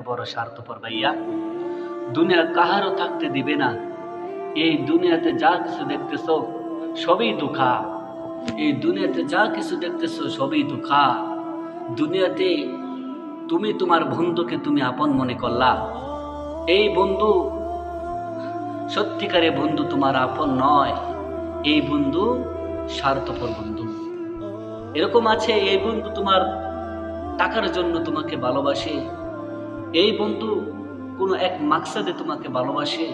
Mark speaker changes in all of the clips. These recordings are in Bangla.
Speaker 1: বড় স্বার্থপর ভাইয়া। দুনিয়া কাহারও থাকতে দিবে না। এই দুনিয়াতে যা কিছু দেখতেছো সবই দুঃখা। এই দুনিয়াতে যা কিছু দেখতেছো সবই দুঃখা। দুনিয়াতে তুমি তোমার বন্ধুকে তুমি আপন মনে করলা, এই বন্ধু সত্যিকারে বন্ধু তোমার আপন নয়। এই বন্ধু স্বার্থপর বন্ধু। এরকম আছে, এই বন্ধু তোমার টাকার জন্য তোমাকে ভালোবাসে। এই বন্ধু কোনো এক মাকসাদে তোমাকে ভালোবাসে।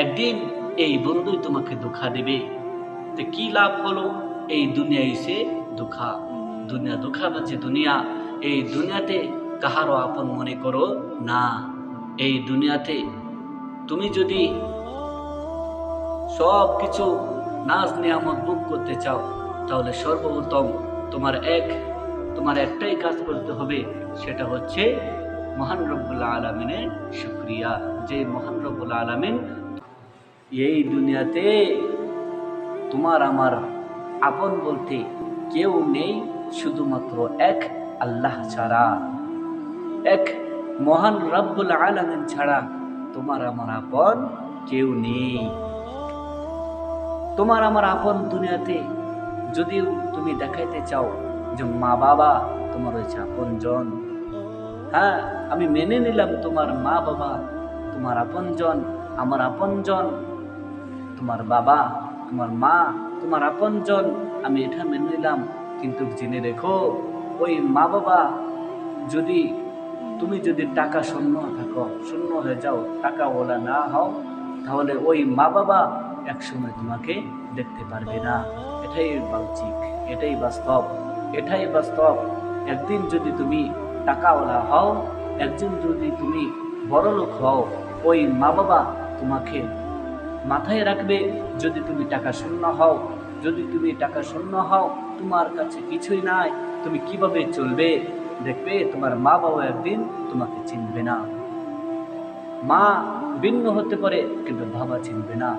Speaker 1: একদিন এই বন্ধুই তোমাকে ধোঁকা দিবে। তো কি লাভ হলো? এই দুনিয়া এসে ধোঁকা। দুনিয়া ধোঁকাবাজি দুনিয়া। এই দুনিয়াতে কাহারও আপন মনে করো না। এই দুনিয়াতে তুমি যদি সব কিছু নাজ নিয়ামত ভোগ করতে চাও, তাহলে সর্বপ্রথম তোমার একটাই কাজ করতে হবে, সেটা হচ্ছে মহান রব্বুল আলামিনের শুকরিয়া। যে মহান রব্বুল আলামিন এই দুনিয়াতে তোমার আমার আপন বলতে কেউ নেই, শুধুমাত্র এক আল্লাহ ছাড়া, এক মহান রব্বুল আলামিন ছাড়া তোমার আমার আপন কেউ নেই। তোমার আমার আপন দুনিয়াতে যদিও তুমি দেখাইতে চাও যে মা বাবা তোমার হচ্ছে আপন জন, হ্যাঁ আমি মেনে নিলাম তোমার মা বাবা তোমার আপন জন, আমার আপন জন, তোমার বাবা তোমার মা তোমার আপন জন, আমি এটা মেনে নিলাম। কিন্তু জেনে রেখো, ওই মা বাবা যদি তুমি যদি টাকা শূন্য থাকো, শূন্য হয়ে যাও, টাকাওয়ালা না হও, তাহলে ওই মা বাবা একসময় তোমাকে দেখতে পারবে না। এটাই বাহ্যিক, এটাই বাস্তব, এটাই বাস্তব। একদিন যদি তুমি টাকাওয়ালা হও, একদিন যদি তুমি বড় লোক হও, ওই মা বাবা তোমাকে মাথায় রাখবে। যদি তুমি টাকা শূন্য হও, যদি তুমি টাকা শূন্য হও, তোমার কাছে কিছুই নাই, তুমি কিভাবে চলবে? দেখবে তোমার মা বাবা একদিন তোমাকে চিনবে না। মা ভিন্ন হতে পারে, কিন্তু বাবা চিনবে না।